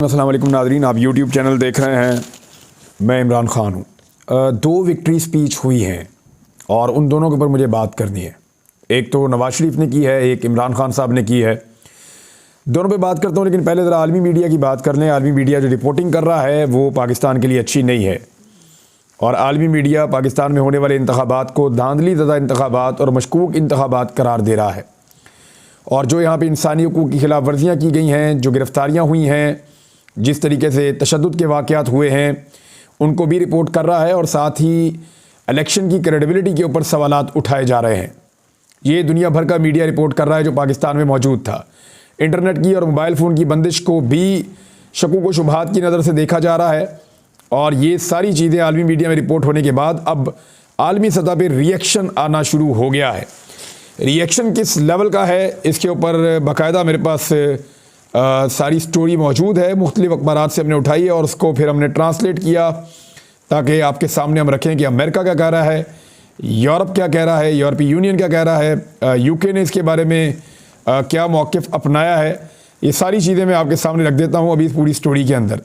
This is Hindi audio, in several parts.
अस्सलाम वालेकुम नाज़रीन, आप YouTube चैनल देख रहे हैं। मैं इमरान ख़ान हूँ। दो विक्ट्री स्पीच हुई हैं और उन दोनों के ऊपर मुझे बात करनी है। एक तो नवाज़ शरीफ ने की है, एक इमरान ख़ान साहब ने की है। दोनों पे बात करता हूँ, लेकिन पहले ज़रा आलमी मीडिया की बात कर लें। आलमी मीडिया जो रिपोर्टिंग कर रहा है वो पाकिस्तान के लिए अच्छी नहीं है और आलमी मीडिया पाकिस्तान में होने वाले इंतखाबात को धांधली ज़दा इंतखाबात और मशकूक इंतखाबात करार दे रहा है। और जो यहाँ पे इंसानी हकूक़ की खिलाफ वर्जियाँ की गई हैं, जो गिरफ़्तारियाँ हुई हैं, जिस तरीके से तशद्दुद के वाक़यात हुए हैं, उनको भी रिपोर्ट कर रहा है और साथ ही इलेक्शन की क्रेडिबिलिटी के ऊपर सवालात उठाए जा रहे हैं। ये दुनिया भर का मीडिया रिपोर्ट कर रहा है जो पाकिस्तान में मौजूद था। इंटरनेट की और मोबाइल फ़ोन की बंदिश को भी शकूक व शुबहात की नज़र से देखा जा रहा है और ये सारी चीज़ें आलमी मीडिया में रिपोर्ट होने के बाद अब आलमी सतह पर रिएक्शन आना शुरू हो गया है। रिएक्शन किस लेवल का है, इसके ऊपर बाकायदा मेरे पास सारी स्टोरी मौजूद है, मुख्तलिफ अखबारात से हमने उठाई है और उसको फिर हमने ट्रांसलेट किया ताकि आपके सामने हम रखें कि अमेरिका क्या कह रहा है, यूरोप क्या कह रहा है, यूरोपीय यूनियन क्या कह रहा है, यूके ने इसके बारे में क्या मौक़िफ़ अपनाया है। ये सारी चीज़ें मैं आपके सामने रख देता हूँ अभी इस पूरी स्टोरी के अंदर।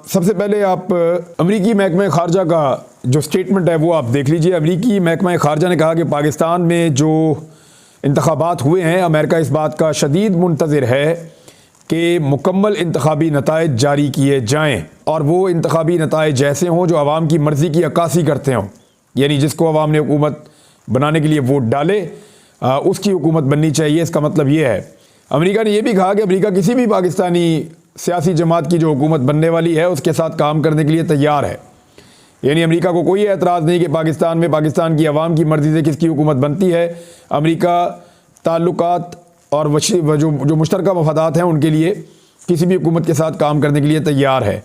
सबसे पहले आप अमरीकी महकमा ख़ारजा का जो स्टेटमेंट है वो आप देख लीजिए। अमरीकी महकमा ख़ारजा ने कहा कि पाकिस्तान में जो इंतखाबात हुए हैं, अमेरिका इस बात का शदीद मुंतज़िर है कि मुकम्मल इंतखाबी नताइज जारी किए जाएँ और वो इंतखाबी नताइज ऐसे हों जो आवाम की मर्ज़ी की अक्कासी करते हों, यानी जिसको आवाम ने हुकूमत बनाने के लिए वोट डाले उसकी हुकूमत बननी चाहिए। इसका मतलब ये है। अमेरिका ने यह भी कहा कि अमेरिका किसी भी पाकिस्तानी सियासी जमात की जो हुकूमत बनने वाली है उसके साथ काम करने के लिए तैयार है। यानी अमेरिका को कोई एतराज़ नहीं कि पाकिस्तान में पाकिस्तान की आवाम की मर्ज़ी से किसकी हुकूमत बनती है। अमेरिका ताल्लुकात और जो मुश्तरका मफादात हैं उनके लिए किसी भी हुकूमत के साथ काम करने के लिए तैयार है।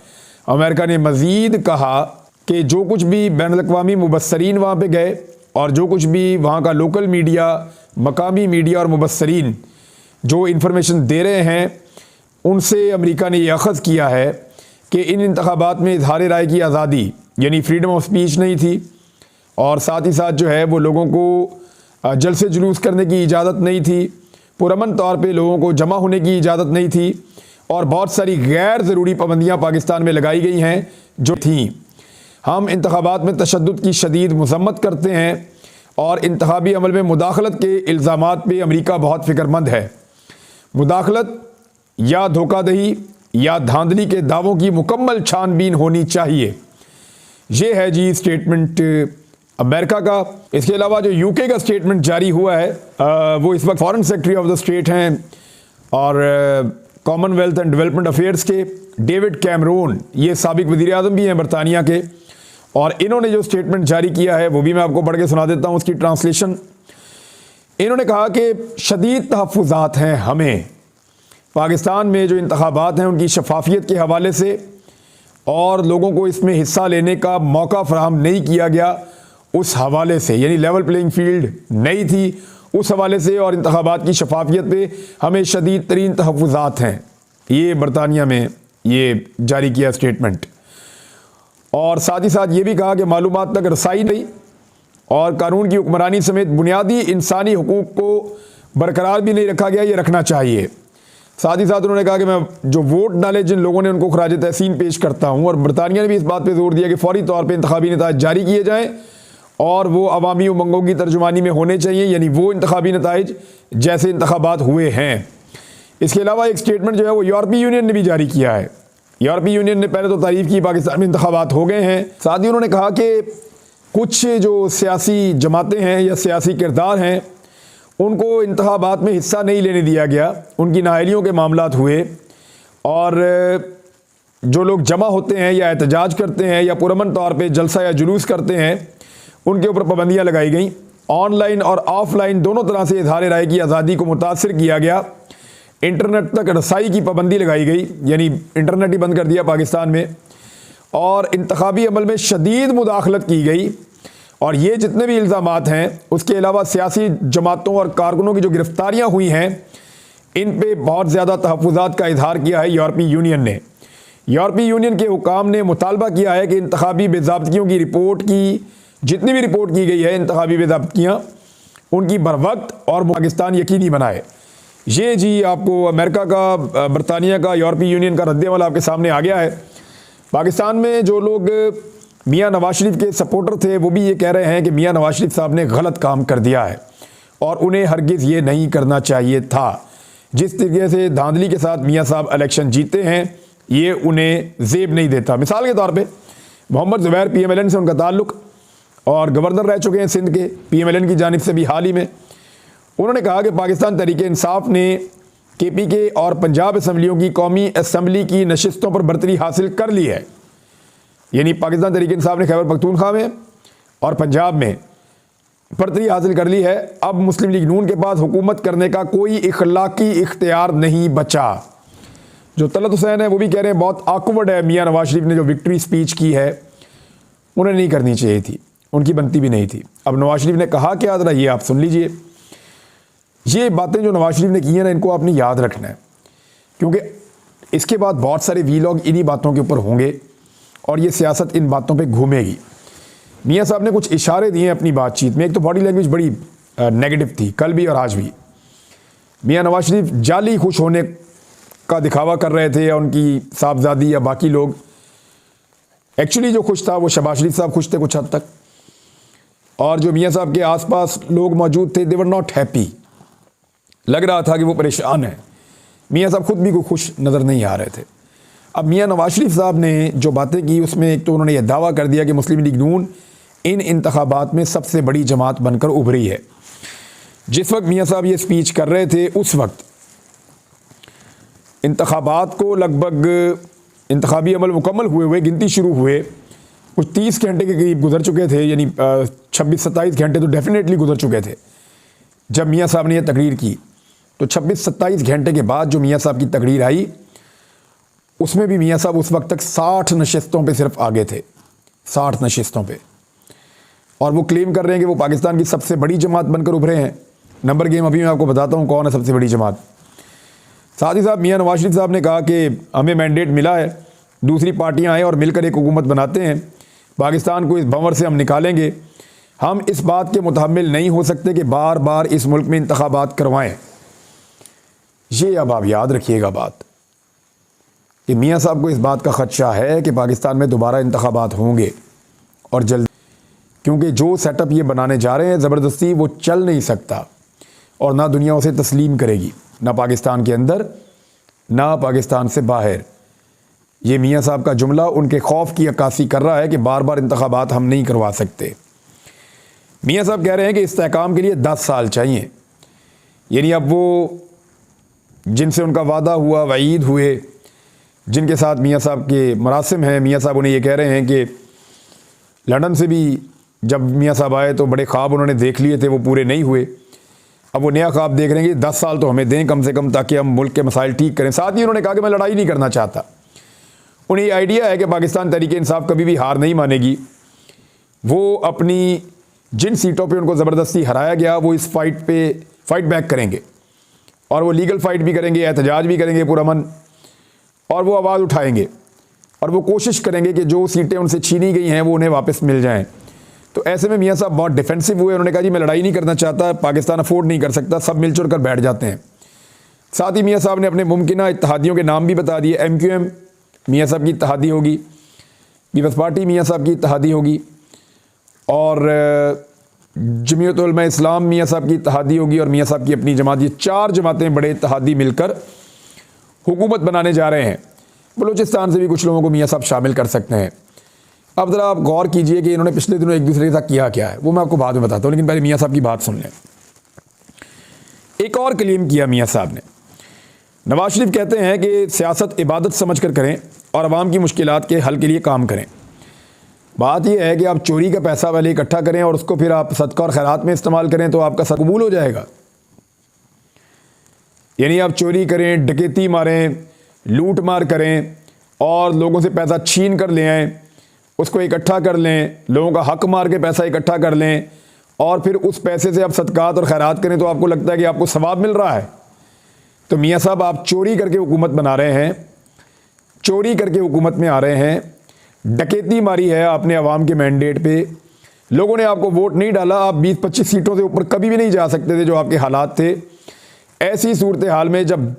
अमेरिका ने मज़ीद कहा कि जो कुछ भी बैनुल-अक़वामी मुबस्सरीन वहाँ पे गए और जो कुछ भी वहाँ का लोकल मीडिया, मकामी मीडिया और मुबस्सरीन जो इन्फॉर्मेशन दे रहे हैं, उनसे अमेरिका ने यह अख़ज़ किया है कि इन इंतखाबात में इज़हार राय की आज़ादी यानी फ्रीडम ऑफ स्पीच नहीं थी और साथ ही साथ जो है वो लोगों को जलसे जुलूस करने की इजाज़त नहीं थी, पुरअमन तौर पे लोगों को जमा होने की इजाज़त नहीं थी और बहुत सारी गैर ज़रूरी पाबंदियाँ पाकिस्तान में लगाई गई हैं जो थीं। हम इंतखाबात में तशद्दुद की शदीद मज़म्मत करते हैं और इंतखाबी अमल में मुदाखलत के इल्ज़ामात पे अमेरिका बहुत फ़िक्रमंद है। मुदाखलत या धोखाधड़ी या धांधली के दावों की मुकम्मल छानबीन होनी चाहिए। ये है जी स्टेटमेंट अमेरिका का। इसके अलावा जो यूके का स्टेटमेंट जारी हुआ है वो इस वक्त foreign secretary of the state हैं और कॉमनवेल्थ एंड डेवलपमेंट अफेयर्स के डेविड कैमरून, ये साबिक वज़ीर आज़म भी हैं बरतानिया के, और इन्होंने जो स्टेटमेंट जारी किया है वो भी मैं आपको पढ़ के सुना देता हूँ उसकी ट्रांसलेशन। इन्होंने कहा कि शदीद तहफ़्फ़ुज़ात हैं हमें पाकिस्तान में जो इंतखाबात हैं उनकी शफाफियत के हवाले से और लोगों को इसमें हिस्सा लेने का मौका फराहम नहीं किया गया उस हवाले से, यानी लेवल प्लेइंग फील्ड नहीं थी उस हवाले से और इंतखाबात की शफाफियत पे हमें शदीद तरीन तहफ़्फ़ुज़ात हैं। ये बरतानिया में ये जारी किया स्टेटमेंट। और साथ ही साथ ये भी कहा कि मालूमात तक रसाई नहीं और कानून की हुक्मरानी समेत बुनियादी इंसानी हुकूक़ को बरकरार भी नहीं रखा गया, ये रखना चाहिए। साथ ही साथ उन्होंने कहा कि मैं जो वोट डाले जिन लोगों ने उनको खराज तहसीन पेश करता हूँ और बरतानिया ने भी इस बात पे जोर दिया कि फौरी तौर पे इंतखाबी नताइज जारी किए जाएँ और वो अवामी उमंगों की तर्जुमानी में होने चाहिए, यानी वो इंतखाबी नताइज जैसे इंतखाबात हुए हैं। इसके अलावा एक स्टेटमेंट जो है वो यूरोपीय यूनियन ने भी जारी किया है। यूरोपीय यूनियन ने पहले तो तारीफ़ की पाकिस्तान में इंतखाबात हो गए हैं, साथ ही उन्होंने कहा कि कुछ जो सियासी जमातें हैं या सियासी किरदार हैं उनको इंतखाबात में हिस्सा नहीं लेने दिया गया, उनकी नाअहलियों के मामलात हुए और जो लोग जमा होते हैं या एहतजाज करते हैं या पुरअमन तौर पे जलसा या जुलूस करते हैं उनके ऊपर पाबंदियाँ लगाई गई। ऑनलाइन और ऑफलाइन दोनों तरह से इज़हार राय की आज़ादी को मुतासर किया गया। इंटरनेट तक रसाई की पाबंदी लगाई गई, यानी इंटरनेट ही बंद कर दिया पाकिस्तान में और इंतखाबी अमल में शदीद मुदाखलत की गई। और ये जितने भी इल्ज़ामात हैं उसके अलावा सियासी जमातों और कारकुनों की जो गिरफ़्तारियाँ हुई हैं इन पे बहुत ज़्यादा तहफ़्फ़ुज़ात का इज़हार किया है यूरोपीय यूनियन ने। यूरोपीय यूनियन के हुकाम ने मुतालबा किया है कि इंतखाबी बेज़ाब्तियों की रिपोर्ट की जितनी भी रिपोर्ट की गई है इंतखाबी बेज़ाब्तियाँ उनकी बर वक्त और पाकिस्तान यकीनी बनाए। ये जी आपको अमेरिका का, बरतानिया का, यूरोपीय यूनियन का रद्द-ए-अमल आपके सामने आ गया है। पाकिस्तान में जो लोग मियां नवाज शरीफ के सपोर्टर थे वो भी ये कह रहे हैं कि मियां नवाज शरीफ साहब ने गलत काम कर दिया है और उन्हें हरगिज़ ये नहीं करना चाहिए था। जिस तरीके से धांधली के साथ मियां साहब इलेक्शन जीते हैं ये उन्हें जेब नहीं देता। मिसाल के तौर पे मोहम्मद ज़ुबैर PMLN से उनका ताल्लुक़ और गवर्नर रह चुके हैं सिंध के PMLN की जानिब से भी हाल ही में। उन्होंने कहा कि पाकिस्तान तहरीक इंसाफ ने KPK और पंजाब असम्बलियों की कौमी असम्बली की नशिस्तों पर बरतरी हासिल कर ली है। यानी पाकिस्तान तहरीक इंसाफ ने खैबर पख्तूनख्वा में और पंजाब में बरतरी हासिल कर ली है। अब मुस्लिम लीग नून के पास हुकूमत करने का कोई इखलाकी इख्तियार नहीं बचा। जो तलत हुसैन है वो भी कह रहे हैं बहुत ऑकवर्ड है, मियां नवाज शरीफ ने जो विक्ट्री स्पीच की है उन्हें नहीं करनी चाहिए थी, उनकी बनती भी नहीं थी। अब नवाज शरीफ ने कहा क्या ज़रा ये आप सुन लीजिए। ये बातें जो नवाज शरीफ ने की हैं ना इनको आपने याद रखना है, क्योंकि इसके बाद बहुत सारे वीलॉग इन्हीं बातों के ऊपर होंगे और ये सियासत इन बातों पे घूमेगी। मियां साहब ने कुछ इशारे दिए अपनी बातचीत में। एक तो बॉडी लैंग्वेज बड़ी नेगेटिव थी कल भी और आज भी। मियां नवाज शरीफ जाली खुश होने का दिखावा कर रहे थे या उनकी साहबजादी या बाकी लोग। एक्चुअली जो खुश था वो शहबाज शरीफ साहब खुश थे कुछ हद तक, और जो मियां साहब के आसपास लोग मौजूद थे दे वर नॉट हैप्पी। लग रहा था कि वो परेशान है। मियां साहब खुद भी कोई खुश नज़र नहीं आ रहे थे। अब मियां नवाज शरीफ साहब ने जो बातें की उसमें एक तो उन्होंने यह दावा कर दिया कि मुस्लिम लीग नून इन इंतखाबात में सबसे बड़ी जमात बनकर उभरी है। जिस वक्त मियां साहब ये स्पीच कर रहे थे उस वक्त इंतखाबात को लगभग इंतखाबी अमल मुकम्मल हुए गिनती शुरू हुए कुछ 30 घंटे के करीब गुजर चुके थे, यानी 26-27 घंटे तो डेफिनेटली गुजर चुके थे जब मियां साहब ने यह तकरीर की। तो 26-27 घंटे के बाद जो मियां साहब की तकरीर आई उसमें भी मियां साहब उस वक्त तक 60 नशिस्तों पे सिर्फ आगे थे, 60 नशिस्तों पे, और वो क्लेम कर रहे हैं कि वो पाकिस्तान की सबसे बड़ी जमात बनकर उभरे हैं। नंबर गेम अभी मैं आपको बताता हूँ कौन है सबसे बड़ी जमात। साथ ही साहब मियां नवाज शरीफ साहब ने कहा कि हमें मैंडेट मिला है, दूसरी पार्टियाँ आएँ और मिलकर एक हुकूमत बनाते हैं, पाकिस्तान को इस भंवर से हम निकालेंगे। हम इस बात के मुतहम्मिल नहीं हो सकते कि बार बार इस मुल्क में इंतखाबात करवाएं। ये अब आप याद रखिएगा बात कि मियां साहब को इस बात का ख़दशा है कि पाकिस्तान में दोबारा इंतखाबात होंगे और जल्द, क्योंकि जो सेटअप ये बनाने जा रहे हैं ज़बरदस्ती वो चल नहीं सकता और ना दुनिया उसे तस्लीम करेगी, ना पाकिस्तान के अंदर ना पाकिस्तान से बाहर। ये मियां साहब का जुमला उनके खौफ की अक्कासी कर रहा है कि बार बार इंतखाबात हम नहीं करवा सकते। मियां साहब कह रहे हैं कि इस्तेहकाम के लिए 10 साल चाहिए। यानी अब वो जिनसे उनका वादा हुआ, वईद हुए, जिनके साथ मियां साहब के मरासिम हैं, मियां साहब उन्हें ये कह रहे हैं कि लंदन से भी जब मियां साहब आए तो बड़े ख्वाब उन्होंने देख लिए थे, वो पूरे नहीं हुए। अब वो नया ख्वाब देख रहे हैं कि 10 साल तो हमें दें कम से कम ताकि हम मुल्क के मसाइल ठीक करें। साथ ही उन्होंने कहा कि मैं लड़ाई नहीं करना चाहता। उन्हें ये आइडिया है कि पाकिस्तान तहरीक इंसाफ कभी भी हार नहीं मानेगी। वो अपनी जिन सीटों पे उनको ज़बरदस्ती हराया गया वो इस फाइट बैक करेंगे और वो लीगल फ़ाइट भी करेंगे, एहतजाज भी करेंगे पुरअमन, और वो आवाज़ उठाएंगे और वो कोशिश करेंगे कि जो सीटें उनसे छीनी गई हैं वो उन्हें वापस मिल जाएं। तो ऐसे में मियां साहब बहुत डिफेंसिव हुए। उन्होंने कहा जी मैं लड़ाई नहीं करना चाहता, पाकिस्तान अफोर्ड नहीं कर सकता, सब मिलजुल कर बैठ जाते हैं। साथ ही मियां साहब ने अपने मुमकिन इत्तेहादियों के नाम भी बता दिए। MQM मियां साहब की इत्तेहादी होगी, पीपल्स पार्टी मियां साहब की इत्तेहादी होगी, और जमीयत उलमा इस्लाम मियां साहब की इत्तेहादी होगी, और मियां साहब की अपनी जमात। ये 4 जमातें बड़े इत्तेहादी मिलकर हुकूमत बनाने जा रहे हैं। बलूचिस्तान से भी कुछ लोगों को मियां साहब शामिल कर सकते हैं। अब ज़रा आप गौर कीजिए कि इन्होंने पिछले दिनों एक दूसरे के साथ किया क्या है, वो मैं आपको बाद में बताता हूँ, लेकिन पहले मियां साहब की बात सुन लें। एक और क्लेम किया मियां साहब ने। नवाज शरीफ कहते हैं कि सियासत इबादत समझ कर करें और आवाम की मुश्किलात के हल के लिए काम करें। बात यह है कि आप चोरी का पैसा पहले इकट्ठा करें और उसको फिर आप सदका और खैरात में इस्तेमाल करें तो आपका सब कबूल हो जाएगा। यानी आप चोरी करें, डकैती मारें, लूट मार करें और लोगों से पैसा छीन कर ले आएँ, उसको इकट्ठा कर लें, लोगों का हक मार के पैसा इकट्ठा कर लें और फिर उस पैसे से आप सदकात और खैरात करें तो आपको लगता है कि आपको सवाब मिल रहा है। तो मियां साहब आप चोरी करके हुकूमत बना रहे हैं, चोरी करके हुकूमत में आ रहे हैं, डकैती मारी है आपने अवाम के मैंडेट पे। लोगों ने आपको वोट नहीं डाला, आप 20-25 सीटों से ऊपर कभी भी नहीं जा सकते थे जो आपके हालात थे। ऐसी सूरत हाल में जब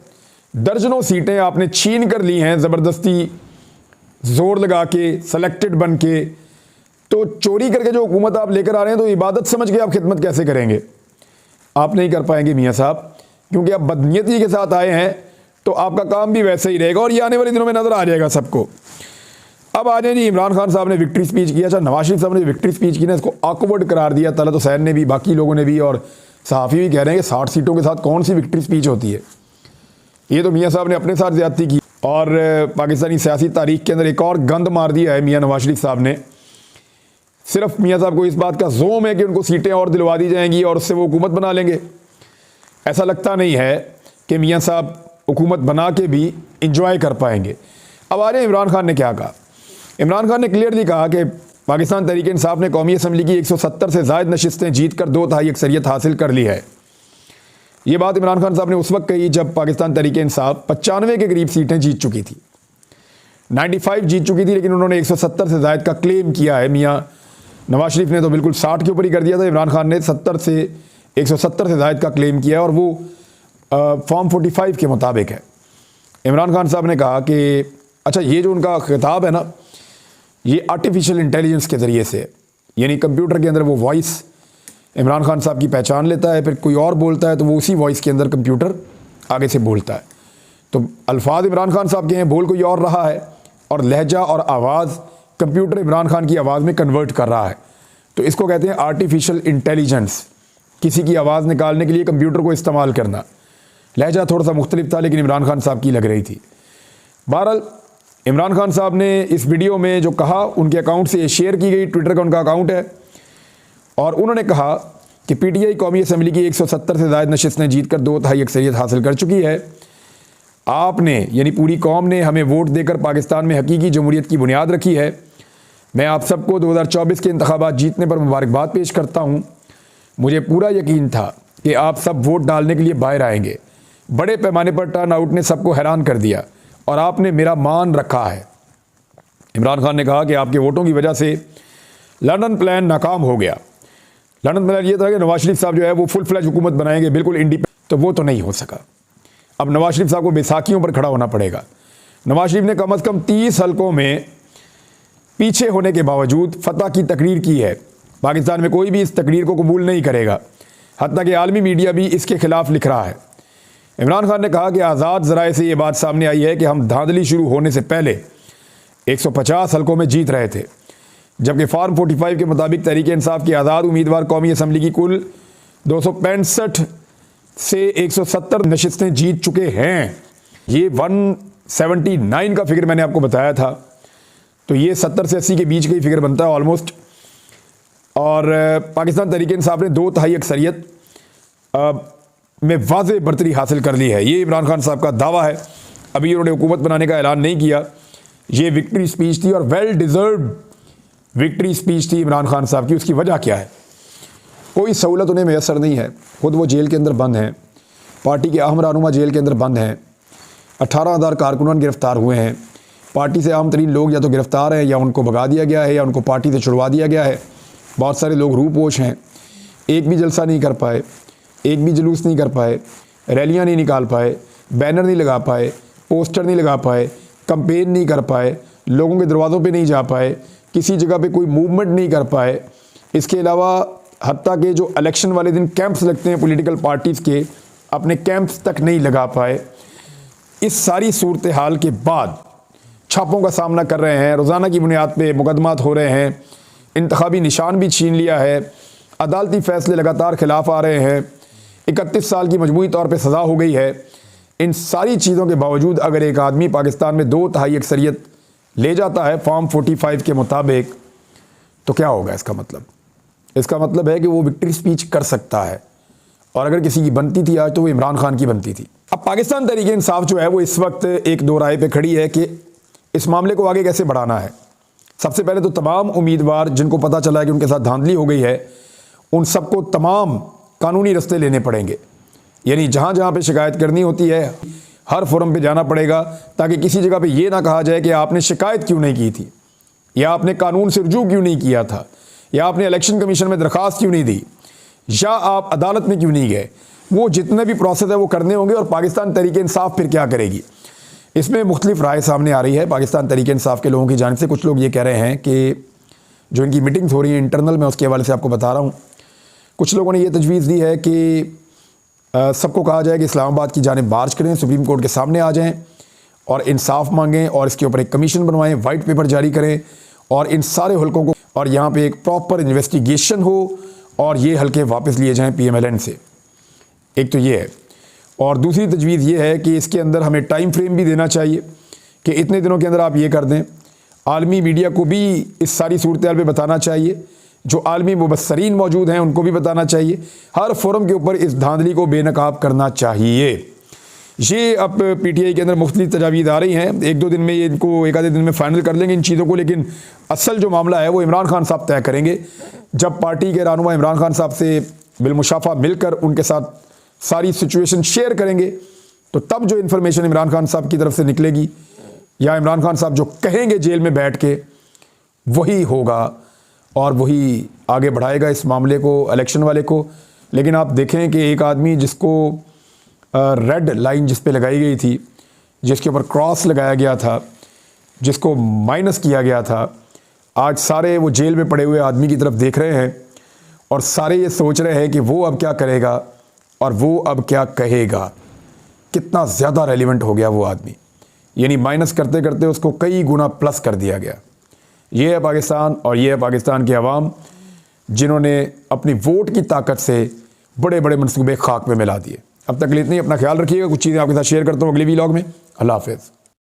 दर्जनों सीटें आपने छीन कर ली हैं ज़बरदस्ती जोर लगा के, सेलेक्टेड बन के, तो चोरी करके जो हुकूमत आप लेकर आ रहे हैं तो इबादत समझ के आप खिदमत कैसे करेंगे? आप नहीं कर पाएंगे मियाँ साहब, क्योंकि आप बदनीयती के साथ आए हैं तो आपका काम भी वैसे ही रहेगा और ये आने वाले दिनों में नजर आ जाएगा सबको। अब आ जाए जी, इमरान खान साहब ने विक्ट्री स्पीच किया। अच्छा, नवाज शरीफ साहब ने विक्ट्री स्पीच की ना, इसको ऑकवर्ड करार दिया तलत हुसैन ने भी, बाकी लोगों ने भी, और सहाफ़ी भी कह रहे हैं कि 60 सीटों के साथ कौन सी विक्ट्री स्पीच होती है। ये तो मियाँ साहब ने अपने साथ ज़्यादती की और पाकिस्तानी सियासी तारीख के अंदर एक और गंद मार दिया है मियाँ नवाज शरीफ साहब ने। सिर्फ मियाँ साहब को इस बात का ज़ोम है कि उनको सीटें और दिलवा दी जाएंगी और उससे वो हुकूमत बना लेंगे। ऐसा लगता नहीं है कि मियाँ साहब हुकूमत बना के भी इंजॉय कर पाएंगे। अब आ रहे हैं इमरान खान ने क्या कहा। इमरान खान ने क्लियरली कहा कि पाकिस्तान तहरीक इंसाफ ने कौमी असम्बली की 170 से ज़ायद नशिस्तें जीत कर 2/3 अक्सरियत हासिल कर ली है। ये बात इमरान खान साहब ने उस वक्त कही जब पाकिस्तान तहरीक इंसाफ 95 के करीब सीटें जीत चुकी थी, 95 जीत चुकी थी, लेकिन उन्होंने 170 से ज़ायद का क्लेम किया है। मियाँ नवाज शरीफ ने तो बिल्कुल 60 के ऊपर ही कर दिया था, इमरान खान ने 170 से ज़ायद का क्लेम किया और वो फॉर्म 45 के मुताबिक है। इमरान खान साहब ने कहा कि अच्छा, ये जो उनका खिताब है ना, ये आर्टिफिशियल इंटेलिजेंस के ज़रिए से, यानी कंप्यूटर के अंदर वो वॉइस इमरान खान साहब की पहचान लेता है, फिर कोई और बोलता है तो वो उसी वॉइस के अंदर कंप्यूटर आगे से बोलता है। तो अल्फाज इमरान खान साहब के हैं, बोल कोई और रहा है और लहजा और आवाज़ कंप्यूटर इमरान खान की आवाज़ में कन्वर्ट कर रहा है। तो इसको कहते हैं आर्टिफिशियल इंटेलिजेंस, किसी की आवाज़ निकालने के लिए कंप्यूटर को इस्तेमाल करना। लहजा थोड़ा सा मुख्तलिफ था, लेकिन इमरान खान साहब की लग रही थी। बहरहाल इमरान खान साहब ने इस वीडियो में जो कहा, उनके अकाउंट से शेयर की गई, ट्विटर का उनका अकाउंट है, और उन्होंने कहा कि पीटीआई कौमी असम्बली की 170 से ज़ायद नशिस्तें जीत कर 2/3 अक्सरियत हासिल कर चुकी है। आपने यानी पूरी कौम ने हमें वोट देकर पाकिस्तान में हकीकी जमहूरियत की बुनियाद रखी है। मैं आप सबको 2024 के इंतखाबात जीतने पर मुबारकबाद पेश करता हूँ। मुझे पूरा यकीन था कि आप सब वोट डालने के लिए बाहर आएंगे। बड़े पैमाने पर टर्न आउट ने सबको हैरान कर दिया और आपने मेरा मान रखा है। इमरान खान ने कहा कि आपके वोटों की वजह से लंदन प्लान नाकाम हो गया। लंदन प्लान ये था कि नवाज शरीफ साहब जो है वो फुल फ्लैज हुकूमत बनाएंगे, बिल्कुल इंडिपेंडेंट, तो वो तो नहीं हो सका। अब नवाज शरीफ साहब को बैसाखियों पर खड़ा होना पड़ेगा। नवाज शरीफ ने कम अज़ कम 30 हलकों में पीछे होने के बावजूद फतह की तकरीर की है। पाकिस्तान में कोई भी इस तकरीर को कबूल नहीं करेगा, हत्ता कि आलमी मीडिया भी इसके खिलाफ लिख रहा है। इमरान खान ने कहा कि आज़ाद ज़राए से ये बात सामने आई है कि हम धांधली शुरू होने से पहले 150 हलकों में जीत रहे थे, जबकि फॉर्म 45 के मुताबिक तहरीक इंसाफ के आज़ाद उम्मीदवार कौमी असम्बली की कुल 265 से 170 नशिस्तें जीत चुके हैं। ये 179 का फिगर मैंने आपको बताया था, तो ये 70 से 80 के बीच का ही फिगर बनता है ऑलमोस्ट। और पाकिस्तान तहरीक इंसाफ ने 2/3 अक्सरियत में वाज़ेह बरतरी हासिल कर ली है। ये इमरान खान साहब का दावा है। अभी उन्होंने हुकूमत बनाने का ऐलान नहीं किया। ये विक्ट्री स्पीच थी और वेल डिज़र्व्ड विक्ट्री स्पीच थी इमरान खान साहब की। उसकी वजह क्या है? कोई सहूलत उन्हें मैसर नहीं है, खुद वो जेल के अंदर बंद हैं, पार्टी के अहम रहनुमा जेल के अंदर बंद हैं, 18,000 कारकुनान गिरफ्तार हुए हैं, पार्टी से आम तरीन लोग या तो गिरफ्तार हैं या उनको भगा दिया गया है या उनको पार्टी से छुड़वा दिया गया है। बहुत सारे लोग रूपोश हैं, एक भी जलसा नहीं कर पाए, एक भी जुलूस नहीं कर पाए, रैलियां नहीं निकाल पाए, बैनर नहीं लगा पाए, पोस्टर नहीं लगा पाए, कंपेन नहीं कर पाए, लोगों के दरवाज़ों पे नहीं जा पाए, किसी जगह पे कोई मूवमेंट नहीं कर पाए। इसके अलावा हत्ता के जो इलेक्शन वाले दिन कैंप्स लगते हैं पॉलिटिकल पार्टीज़ के, अपने कैंप्स तक नहीं लगा पाए। इस सारी सूरत हाल के बाद छापों का सामना कर रहे हैं, रोज़ाना की बुनियाद पे मुकदमात हो रहे हैं, इंतखाबी निशान भी छीन लिया है, अदालती फ़ैसले लगातार खिलाफ आ रहे हैं, 31 साल की मजमूई तौर पे सज़ा हो गई है। इन सारी चीज़ों के बावजूद अगर एक आदमी पाकिस्तान में 2/3 अक्सरियत ले जाता है फॉर्म 45 के मुताबिक, तो क्या होगा इसका मतलब? इसका मतलब है कि वो विक्ट्री स्पीच कर सकता है, और अगर किसी की बनती थी आज तो वो इमरान खान की बनती थी। अब पाकिस्तान तहरीक इंसाफ जो है वो इस वक्त एक दो राय पे खड़ी है कि इस मामले को आगे कैसे बढ़ाना है। सबसे पहले तो तमाम उम्मीदवार जिनको पता चला है कि उनके साथ धांधली हो गई है, उन सबको तमाम कानूनी रास्ते लेने पड़ेंगे। यानी जहाँ जहाँ पे शिकायत करनी होती है हर फोरम पे जाना पड़ेगा, ताकि किसी जगह पे ये ना कहा जाए कि आपने शिकायत क्यों नहीं की थी, या आपने कानून से रुजू क्यों नहीं किया था, या आपने इलेक्शन कमीशन में दरख्वास्त क्यों नहीं दी, या आप अदालत में क्यों नहीं गए। वो जितने भी प्रोसेस है वो करने होंगे। और पाकिस्तान तहरीक इंसाफ फिर क्या करेगी, इसमें मुख्तलिफ राय सामने आ रही है। पाकिस्तान तहरीक इंसाफ के लोगों की जानिब से कुछ लोग ये कह रहे हैं कि जो इनकी मीटिंग्स हो रही हैं इंटरनल, मैं उसके हवाले से आपको बता रहा हूँ। कुछ लोगों ने ये तजवीज़ दी है कि सबको कहा जाए कि इस्लामाबाद की जानिब मार्च करें, सुप्रीम कोर्ट के सामने आ जाएं और इंसाफ मांगें और इसके ऊपर एक कमीशन बनवाएं, वाइट पेपर जारी करें और इन सारे हल्कों को, और यहाँ पे एक प्रॉपर इन्वेस्टिगेशन हो और ये हल्के वापस लिए जाएं PMLN से। एक तो ये है। और दूसरी तजवीज़ ये है कि इसके अंदर हमें टाइम फ्रेम भी देना चाहिए कि इतने दिनों के अंदर आप ये कर दें। आलमी मीडिया को भी इस सारी सूरत हाल पे बताना चाहिए, जो आलमी मुबस्सरीन मौजूद हैं उनको भी बताना चाहिए। हर फोरम के ऊपर इस धांधली को बेनकाब करना चाहिए। ये अब PTI के अंदर मुख्तलिफ तजावीज़ आ रही हैं। एक दो दिन में ये इनको एक आधे दिन में फ़ाइनल कर लेंगे इन चीज़ों को, लेकिन असल जो मामला है वो इमरान खान साहब तय करेंगे। जब पार्टी के रहनुमा इमरान खान साहब से बिलमुशाफा मिलकर उनके साथ सारी सिचुएशन शेयर करेंगे, तो तब जो इन्फॉर्मेशन इमरान खान साहब की तरफ से निकलेगी या इमरान खान साहब जो कहेंगे जेल में बैठ के, वही होगा और वही आगे बढ़ाएगा इस मामले को, इलेक्शन वाले को। लेकिन आप देखें कि एक आदमी जिसको रेड लाइन जिस पे लगाई गई थी, जिसके ऊपर क्रॉस लगाया गया था, जिसको माइनस किया गया था, आज सारे वो जेल में पड़े हुए आदमी की तरफ देख रहे हैं और सारे ये सोच रहे हैं कि वो अब क्या करेगा और वो अब क्या कहेगा। कितना ज़्यादा रेलिवेंट हो गया वो आदमी, यानी माइनस करते करते उसको कई गुना प्लस कर दिया गया। ये है पाकिस्तान और ये है पाकिस्तान की आवाम, जिन्होंने अपनी वोट की ताकत से बड़े बड़े मंसूबे खाक में मिला दिए। अब तक के लिए इतनी, अपना ख्याल रखिएगा। कुछ चीज़ें आपके साथ शेयर करता हूँ अगले व्लॉग में। अल्लाह हाफ़िज़।